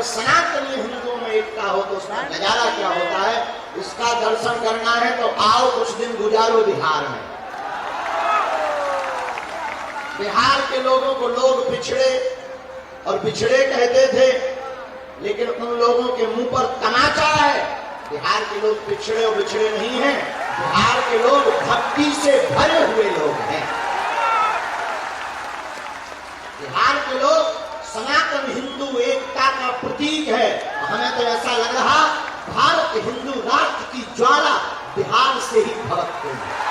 सनातनी हिंदुओं में एकता हो तो उसका नजारा क्या होता है, इसका दर्शन करना है तो आओ कुछ दिन गुजारो बिहार में। बिहार के लोगों को लोग पिछड़े और बिछड़े कहते थे, लेकिन उन लोगों के मुंह पर तमाचा है। बिहार के लोग पिछड़े और बिछड़े नहीं हैं, बिहार के लोग भक्ति से भरे हुए लोग हैं। बिहार के लोग सनातन हिंदू एकता का प्रतीक है। हमें तो ऐसा लग रहा भारत हिंदू राष्ट्र की ज्वाला बिहार से ही भड़कती है।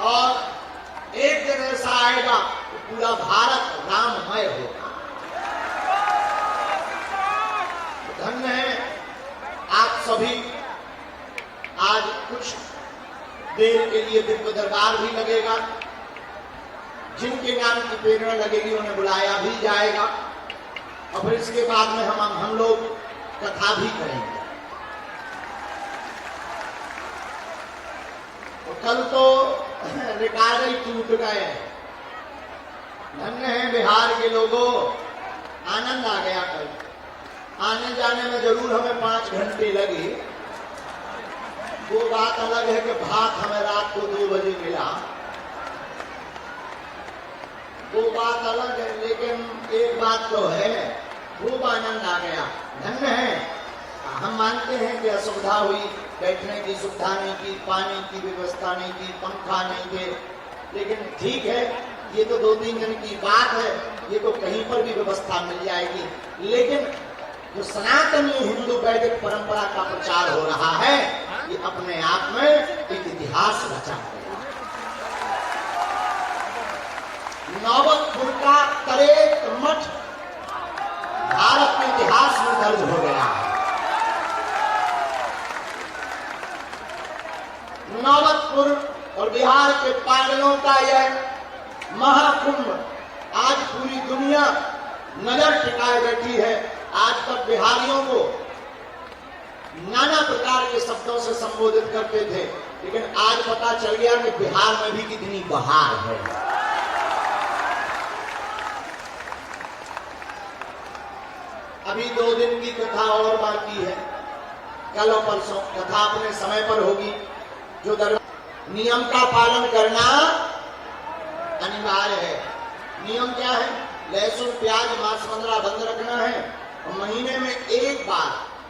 और एक दिन ऐसा आएगा कि पूरा भारत राममय होगा। धन्य है आप सभी। आज कुछ देर के लिए दिव्य दरबार भी लगेगा, जिनके नाम की प्रेरणा लगेगी उन्हें बुलाया भी जाएगा, और फिर इसके बाद में हम लोग कथा भी करेंगे। तो कल तो रिकॉर्ड ही टूट गए। धन्य है बिहार के लोगों, आनंद आ गया। कल आने जाने में जरूर हमें 5 घंटे लगे। वो बात अलग है कि भात हमें रात को 2 बजे मिला, वो बात अलग है, लेकिन एक बात तो है, खूब आनंद आ गया। धन्य है। हम मानते हैं कि असुविधा हुई, बैठने की सुविधा नहीं की, पानी की व्यवस्था नहीं की, पंखा नहीं थे, लेकिन ठीक है, ये तो 2-3 दिन की बात है, ये तो कहीं पर भी व्यवस्था मिल जाएगी। लेकिन जो सनातनी हिंदू वैदिक परंपरा का प्रचार हो रहा है, ये अपने आप में एक इतिहास रचा है। नौबतपुर का तरेत मठ भारत के इतिहास में दर्ज हो गया है। नौबतपुर और बिहार के पागलों का यह महाकुंभ आज पूरी दुनिया नजर टिकाए बैठी है। आज तक बिहारियों को नाना प्रकार के शब्दों से संबोधित करते थे, लेकिन आज पता चल गया कि बिहार में भी कितनी बहार है। अभी 2 दिन की कथा और बाकी है, कल और परसों कथा अपने समय पर होगी। जो दरबार नियम का पालन करना अनिवार्य है। नियम क्या है? लहसुन प्याज मांस मंद्रा बंद रखना है, और महीने में एक बार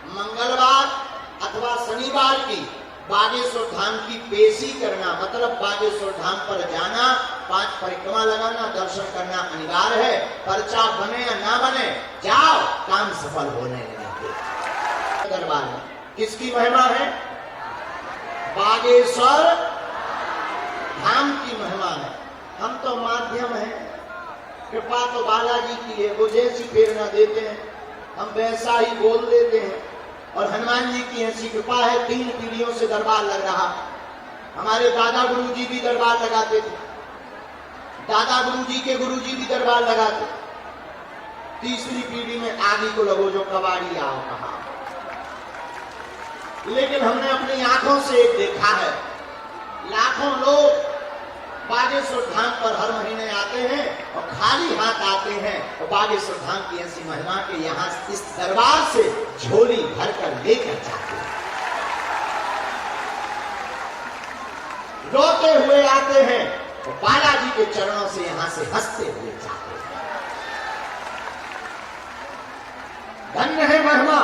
मंगलवार अथवा शनिवार की बागेश्वर धाम की पेशी करना, मतलब बागेश्वर धाम पर जाना, 5 परिक्रमा लगाना, दर्शन करना अनिवार्य है। पर्चा बने या ना बने, जाओ, काम सफल होने लगेंगे। दरबार में किसकी महिमा है? बागेश्वर धाम की महिमा है। हम तो माध्यम हैं, कृपा तो बालाजी की है, वो जैसी प्रेरणा देते हैं हम वैसा ही बोल देते हैं। और हनुमान जी की ऐसी कृपा है, 3 पीढ़ियों से दरबार लग रहा। हमारे दादा गुरुजी भी दरबार लगाते थे, दादा गुरुजी के गुरुजी भी दरबार लगाते। तीसरी पीढ़ी में आदि को लगो जो कबाड़ी आओ कहा। लेकिन हमने अपनी आंखों से एक देखा है, लाखों लोग बागेश्वर धाम पर हर महीने आते हैं और खाली हाथ आते हैं, और बागेश्वर धाम की ऐसी महिमा के यहाँ इस दरबार से झोली भरकर लेकर जाते हैं। रोते हुए आते हैं और बालाजी के चरणों से यहाँ से हंसते हुए जाते हैं। धन्य है महिमा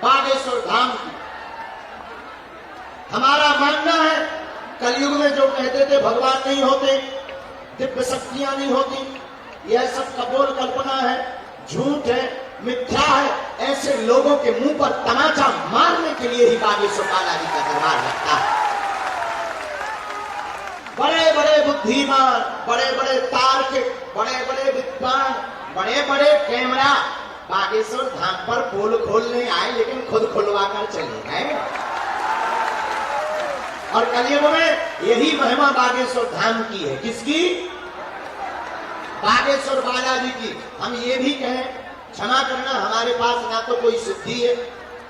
बागेश्वर धाम की। हमारा मानना है, कलयुग में जो कहते थे भगवान नहीं होते, दिव्य शक्तियां नहीं होती, यह सब कपोल कल्पना है, झूठ है, मिथ्या है। ऐसे लोगों के मुंह पर तमाचा मारने के लिए ही बागेश्वर बालाजी का दरबार लगता है। बड़े बड़े बुद्धिमान, बड़े बड़े तार्किक, बड़े बड़े विद्वान, बड़े बड़े कैमरा बागेश्वर धाम पर पोल खोलने आए, लेकिन खुद खुलवा कर चले गए। और कलयुग में यही महिमा बागेश्वर धाम की है। किसकी? बागेश्वर बालाजी की। हम ये भी कहें, क्षमा करना, हमारे पास ना तो कोई सिद्धि है,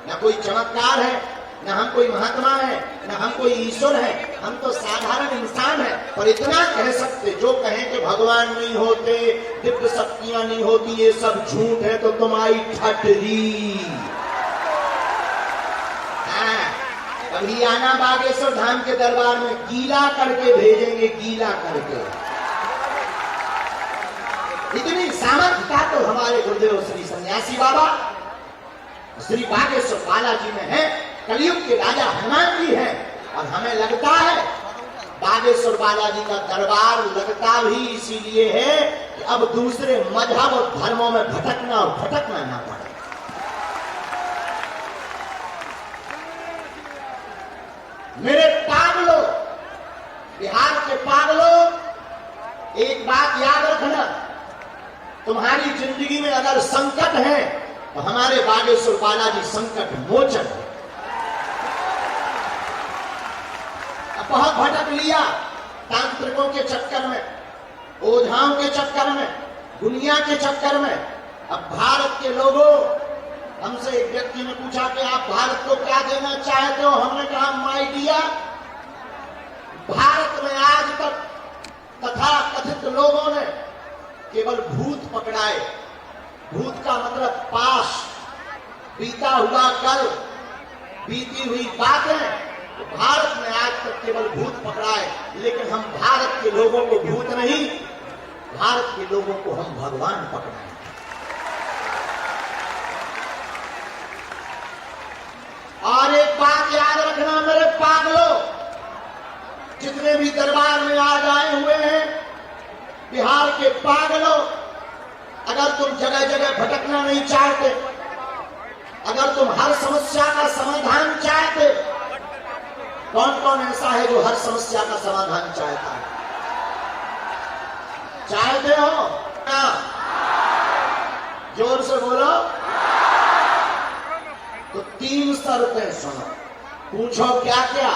ना कोई चमत्कार है, न हम कोई महात्मा है, न हम कोई ईश्वर है, हम तो साधारण इंसान है। पर इतना कह सकते, जो कहें कि भगवान नहीं होते, दिव्य शक्तियां नहीं होती, ये सब झूठ है, तो तुम आई ठटरी। कभी आना बागेश्वर धाम के दरबार में, गीला करके भेजेंगे, गीला करके। इतनी सामर्थ्य तो हमारे गुरुदेव श्री सन्यासी बाबा श्री बागेश्वर बालाजी में है। कलयुग के राजा हनुमान जी हैं। और हमें लगता है बागेश्वर बालाजी का दरबार लगता भी इसीलिए है कि अब दूसरे मजहब और धर्मों में भटकना और भटकना ना पड़े। मेरे पागलों, बिहार के पागलों, एक बात याद रखना, तुम्हारी जिंदगी में अगर संकट है तो हमारे बागेश्वर बालाजी संकट मोचन है। बहुत भटक लिया तांत्रिकों के चक्कर में, ओझाओं के चक्कर में, दुनिया के चक्कर में। अब भारत के लोगों, हमसे एक व्यक्ति ने पूछा कि आप भारत को क्या देना चाहते हो? हमने कहा माय डियर, भारत में आज तक तथा कथित लोगों ने केवल भूत पकड़ाए। भूत का मतलब पास, बीता हुआ कल, बीती हुई बातें। भारत में आज तक केवल भूत पकड़ाए, लेकिन हम भारत के लोगों को भूत नहीं, भारत के लोगों को हम भगवान पकड़ाए। और एक बात याद रखना मेरे पागलों, जितने भी दरबार में आज आए हुए हैं, बिहार के पागलों, अगर तुम जगह जगह भटकना नहीं चाहते, अगर तुम हर समस्या का समाधान चाहते, कौन कौन ऐसा है जो हर समस्या का समाधान चाहता है? चाहते हो ना? जोर से बोलो। तो 3 शर्तें सुनो, पूछो क्या क्या?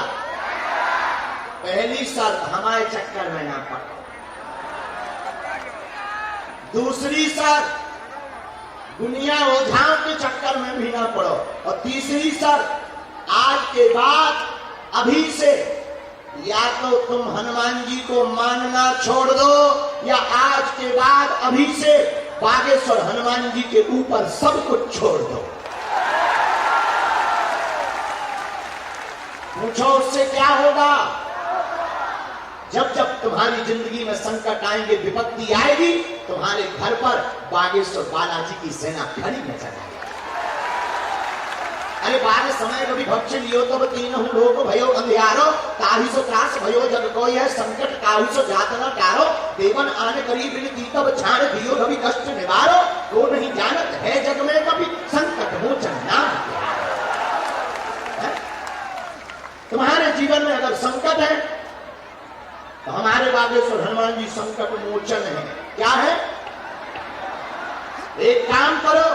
पहली शर्त, हमारे चक्कर में ना पड़ो। दूसरी शर्त, दुनिया ओझाओं के चक्कर में भी ना पड़ो। और तीसरी शर्त, आज के बाद अभी से या तो तुम हनुमान जी को मानना छोड़ दो, या आज के बाद अभी से बागेश्वर हनुमान जी के ऊपर सब कुछ छोड़ दो। पूछो उससे क्या होगा? जब जब तुम्हारी जिंदगी में संकट आएंगे, विपत्ति आएगी, तुम्हारे घर पर बागेश्वर बालाजी की सेना खड़ी नजर आएगी। अरे बारे समय कभी भक्ष लियो तब तीनों लोग भयो अंधियारो, ताही सो त्रास भयो जग कोई है, संकट काहू सो जात न टारो, देवन आने करीब ती तब छाड़ दियो कभी कष्ट निवारो, को नहीं जानत है जग में कभी संकट मोचन नाम है। तुम्हारे जीवन में अगर संकट है तो हमारे बागेश्वर हनुमान जी संकट मोचन है। क्या है? एक काम करो,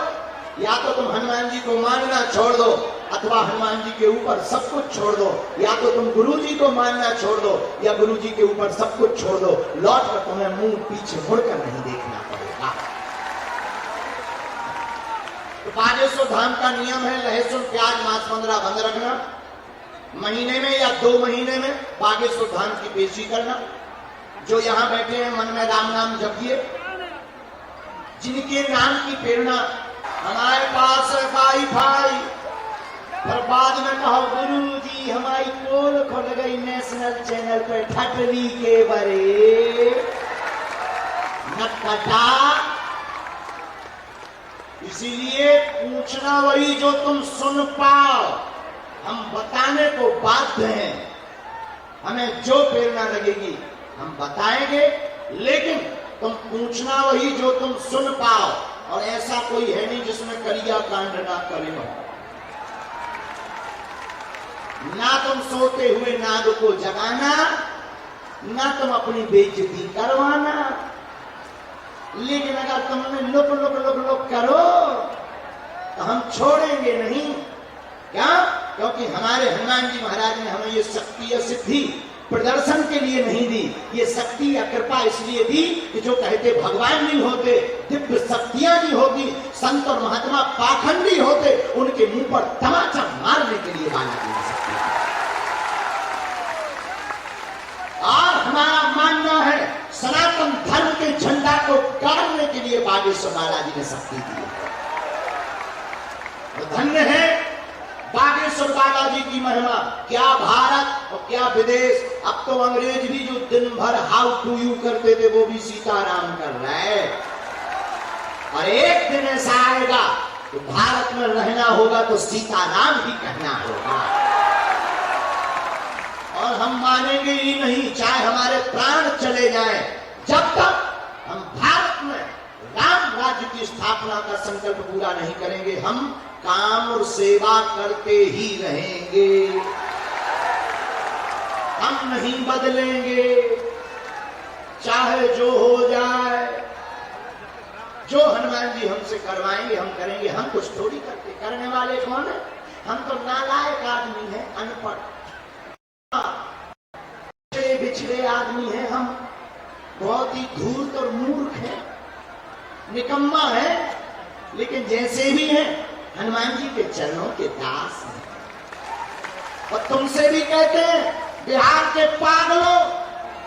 या तो तुम हनुमान जी को मानना छोड़ दो, अथवा हनुमान जी के ऊपर सब कुछ छोड़ दो। या तो तुम गुरु जी को मानना छोड़ दो, या गुरु जी के ऊपर सब कुछ छोड़ दो। लौट कर तुम्हें मुंह पीछे मुड़कर नहीं देखना पड़ेगा। तो बागेश्वर धाम का नियम है, लहसुन प्याज मांस 15 बंद रखना, महीने में या 2 महीने में बागेश्वर धाम की पेशी करना। जो यहां बैठे हैं मन में राम नाम जपिए, जिनके नाम की प्रेरणा हमारे पास है भाई भाई, पर बाद में कहो गुरु जी हमारी पोल खुल गई नेशनल चैनल पे ठटरी के बरे नटखटा। इसीलिए पूछना वही जो तुम सुन पाओ। हम बताने को बाध्य हैं, हमें जो प्रेरणा लगेगी हम बताएंगे, लेकिन तुम पूछना वही जो तुम सुन पाओ। और ऐसा कोई है नहीं जिसमें कलिया कांड ना करे हो। ना तुम सोते हुए नाग को जगाना, ना तुम अपनी बेइज्जती करवाना, लेकिन अगर तुमने लुक लुक लुक लुक करो तो हम छोड़ेंगे नहीं। क्या? क्योंकि हमारे हनुमान जी महाराज ने हमें ये शक्ति सिद्धि प्रदर्शन के लिए नहीं दी, ये शक्ति या कृपा इसलिए दी कि जो कहते भगवान नहीं होते, दिव्य शक्तियां नहीं होती, संत और महात्मा पाखंडी होते, उनके मुंह पर तमाचा मारने के लिए बालाजी ने शक्ति दी। और हमारा मानना है सनातन धर्म के झंडा को गाड़ने के लिए बागेश्वर बालाजी ने शक्ति दी है। तो धन्य है बागेश्वर बालाजी की महिमा। क्या भारत और क्या विदेश, अब तो अंग्रेज भी जो दिन भर हाउ टू यू करते थे वो भी सीताराम कर रहे हैं। और एक दिन ऐसा आएगा तो भारत में रहना होगा तो सीताराम ही कहना होगा। और हम मानेंगे ही नहीं, चाहे हमारे प्राण चले जाएं, जब तक हम भारत में राम राज्य की स्थापना का संकल्प पूरा नहीं करेंगे, हम काम और सेवा करते ही रहेंगे, हम नहीं बदलेंगे, चाहे जो हो जाए। जो हनुमान जी हमसे करवाएंगे हम करेंगे, हम कुछ थोड़ी करते। करने वाले कौन है? हम तो नालायक आदमी हैं, अनपढ़ बिछड़े आदमी हैं, हम बहुत ही धूर्त और मूर्ख हैं, निकम्मा है, लेकिन जैसे भी हैं हनुमान जी के चरणों के दास हैं। और तुमसे भी कहते हैं बिहार के पागलों,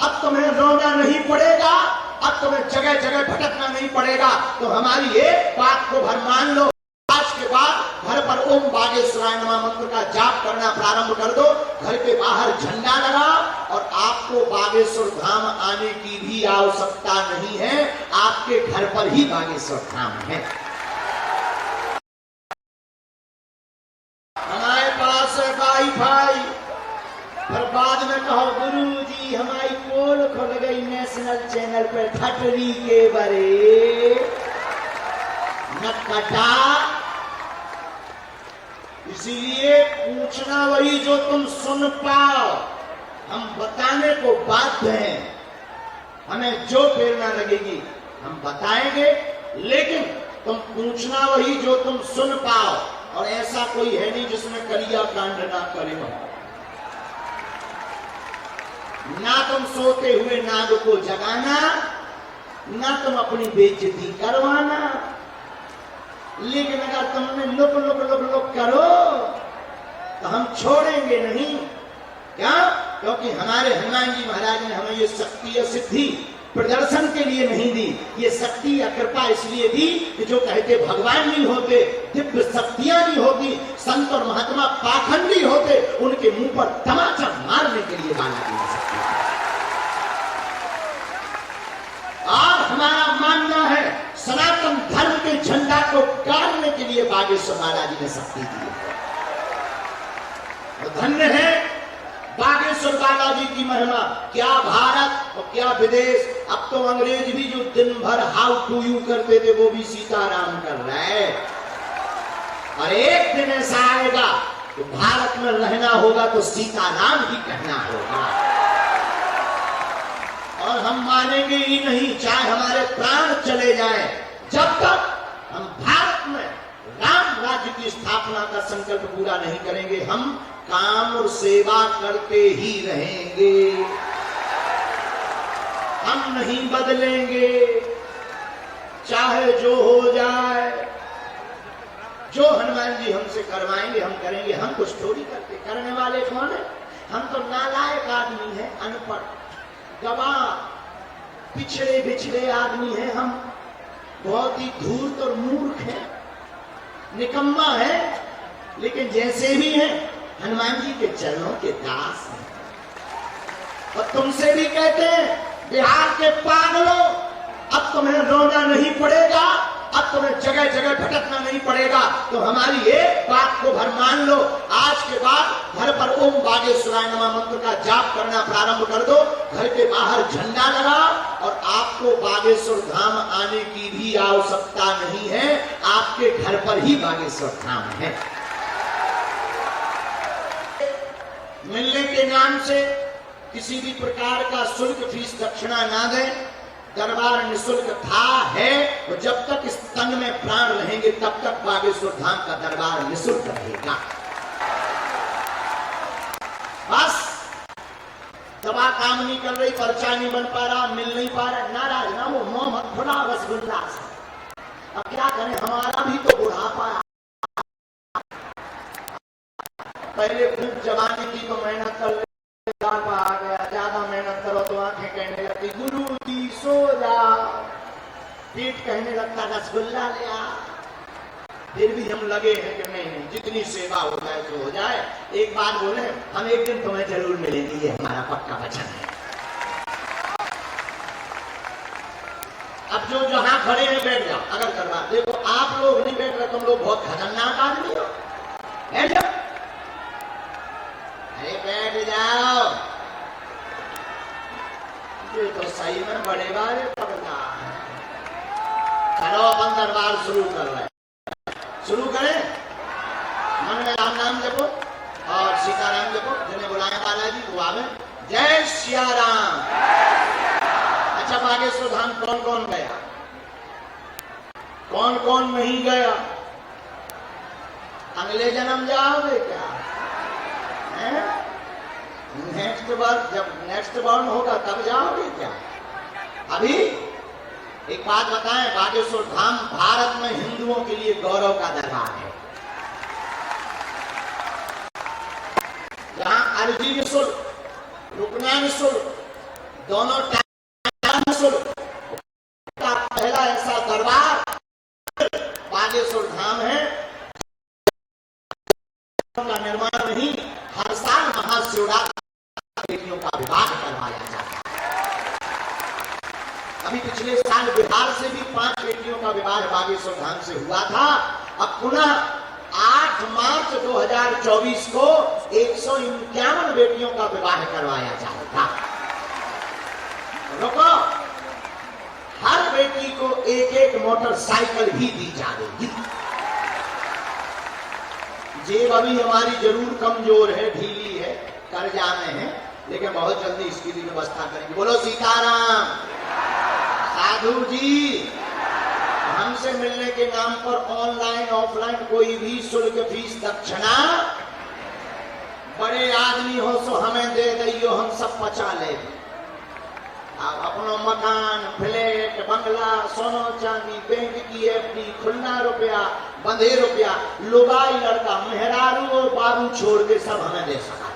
अब तुम्हें रोना नहीं पड़ेगा, अब तुम्हें जगह जगह भटकना नहीं पड़ेगा। तो हमारी एक बात को भर मान लो, आज के बाद घर पर ओम बागेश्वराय नमः मंत्र का जाप करना प्रारंभ कर दो, घर के बाहर झंडा लगा, और आपको बागेश्वर धाम आने की भी आवश्यकता नहीं है, आपके घर पर ही बागेश्वर धाम है। हमारे पास है वाईफाई, पर बाद में कहो गुरुजी हमारी पोल खुल गई नेशनल चैनल पर ठटरी के बरे नटखटा। इसीलिए पूछना वही जो तुम सुन पाओ, हम बताने को बाध्य हैं। हमें जो प्रेरणा लगेगी हम बताएंगे, लेकिन तुम पूछना वही जो तुम सुन पाओ। और ऐसा कोई है नहीं जिसमें कलिया कांड ना करे। ना तुम सोते हुए नाग को जगाना, ना तुम अपनी बेइज्जती करवाना, लेकिन अगर तुमने लुक लुक लुक लुक करो तो हम छोड़ेंगे नहीं। क्या? क्योंकि हमारे हनुमान जी महाराज ने हमें ये शक्ति और सिद्धि प्रदर्शन के लिए नहीं दी, ये शक्ति या कृपा इसलिए दी कि जो कहते भगवान नहीं होते, दिव्य शक्तियां नहीं होती, संत और महात्मा पाखंडी होते, उनके मुंह पर तमाचा मारने के लिए बालाजी ने शक्ति दी। और हमारा मानना है सनातन धर्म के झंडा को गाड़ने के लिए बागेश्वर बालाजी ने शक्ति दी है। तो धन्य है बागेश्वर बालाजी की महिमा। क्या भारत और क्या विदेश, अब तो अंग्रेज भी जो दिन भर हाउ टू यू करते थे वो भी सीताराम कर रहे हैं। और एक दिन ऐसा आएगा तो भारत में रहना होगा तो सीताराम ही कहना होगा। और हम मानेंगे ही नहीं, चाहे हमारे प्राण चले जाएं, जब तक हम भारत में राम राज्य की स्थापना का संकल्प पूरा नहीं करेंगे, हम काम और सेवा करते ही रहेंगे, हम नहीं बदलेंगे, चाहे जो हो जाए। जो हनुमान जी हमसे करवाएंगे हम करेंगे, हम कुछ थोड़ी करते। करने वाले कौन है? हम तो नालायक आदमी हैं, अनपढ़ गवाह पिछड़े बिछड़े आदमी हैं, हम बहुत ही धूर्त और मूर्ख हैं, निकम्मा है, लेकिन जैसे भी हैं हनुमान जी के चरणों के दास हैं। और तुमसे भी कहते हैं बिहार के पागलों, अब तुम्हें रोना नहीं पड़ेगा, अब तुम्हें जगह जगह भटकना नहीं पड़ेगा। तो हमारी एक बात को भर मान लो, आज के बाद घर पर ओम बागेश्वराय नमः मंत्र का जाप करना प्रारंभ कर दो, घर के बाहर झंडा लगा, और आपको बागेश्वर धाम आने की भी आवश्यकता नहीं है, आपके घर पर ही बागेश्वर धाम है। मिलने के नाम से किसी भी प्रकार का शुल्क फीस दक्षिणा ना दें। दरबार निःशुल्क था, है, और जब तक इस तन में प्राण रहेंगे तब तक बागेश्वर धाम का दरबार निःशुल्क रहेगा। बस काम नहीं कर रही, पर्चा नहीं बन पा रहा, मिल नहीं पा रहा, नाराज ना वो मोहम्मद खुदा रसगुल्ला से। अब क्या करें, हमारा भी तो बुढ़ापा है। पहले खूब जवानी की तो मेहनत कर ले, बुढ़ापा आ गया, ज्यादा मेहनत करो तो आंखें कहने लगती गुरु जी सो जा, पेट कहने लगता रसगुल्ला ले आ। फिर भी हम लगे हैं कि नहीं नहीं, जितनी सेवा हो जाए तो हो जाए। एक बात बोले, हम एक दिन तुम्हें जरूर मिलेंगे, ये हमारा पक्का वचन है। अब जो जहां खड़े हैं बैठ जाओ, अगर करवा देखो आप लोग नहीं बैठ रहे, तुम लोग बहुत खतरनाक आदमी हो, बैठ जाओ, अरे बैठ जाओ। ये तो सही में बड़े बारे पकड़ा है। चलो अपन दरबार शुरू कर रहे हैं, शुरू करें। मन में राम नाम जपो और सीताराम जपो, जिन्हें बुलाया बालाजी वो आवे। जय सिया राम। अच्छा, बागेश्वर धाम कौन कौन गया, कौन कौन नहीं गया? अगले जन्म जाओगे क्या? नेक्स्ट बार जब नेक्स्ट बार होगा तब जाओगे क्या? अभी एक बात बताएं, बागेश्वर धाम भारत में हिंदुओं के लिए गौरव का दरबार है। जहां अर्जी निःशुल्क, रुकना निःशुल्क, दोनों टाइम निःशुल्क का पहला ऐसा दरबार बागेश्वर धाम है। का निर्माण नहीं, हर साल महाशिवरात्रि बेटियों का विवाह करवाया जाता है। अभी पिछले साल बिहार से भी 5 बेटियों का विवाह बागेश्वर धाम से हुआ था। अब पुनः 8 मार्च 2024 को 151 बेटियों का विवाह करवाया जाएगा। रुको, हर बेटी को एक एक मोटरसाइकिल भी दी जाएगी। जेब अभी हमारी जरूर कमजोर है, ढीली है, कर्जा में है, लेकिन बहुत जल्दी इसकी भी व्यवस्था करेंगे। बोलो सीताराम। साधु जी, हमसे मिलने के नाम पर ऑनलाइन ऑफलाइन कोई भी शुल्क फीस दक्षिणा, बड़े आदमी हो सो हमें दे दियो, हम सब पचा ले। अपनो मकान, फ्लैट, बंगला, सोनो चांदी, बैंक की एफडी, खुलना रुपया, बंधे रुपया, लुगाई लड़का, मेहरारू और बाबू छोड़ के सब हमें दे सका।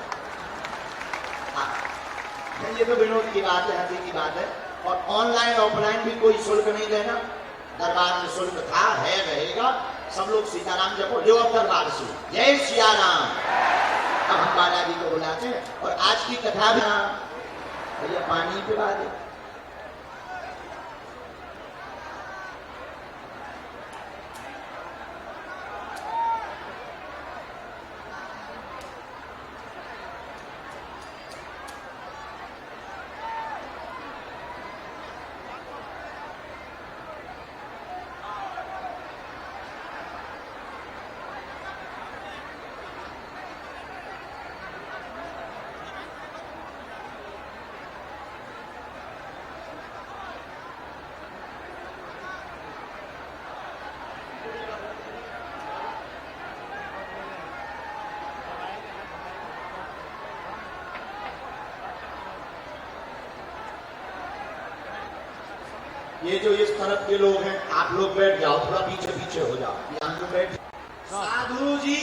ये तो विनोद की बात है, हंसी की बात है। और ऑनलाइन ऑफलाइन भी कोई शुल्क नहीं देना। दरबार में शुल्क था, है, रहेगा। सब लोग सीताराम जपो, जो अब दरबार से जय सिया राम। अब हम बालाजी को बुलाते हैं और आज की कथा भी भैया पानी पिला दे। ये जो इस तरफ के लोग हैं, आप लोग बैठ जाओ, थोड़ा पीछे पीछे हो जाओ, यहाँ तो बैठ। साधु जी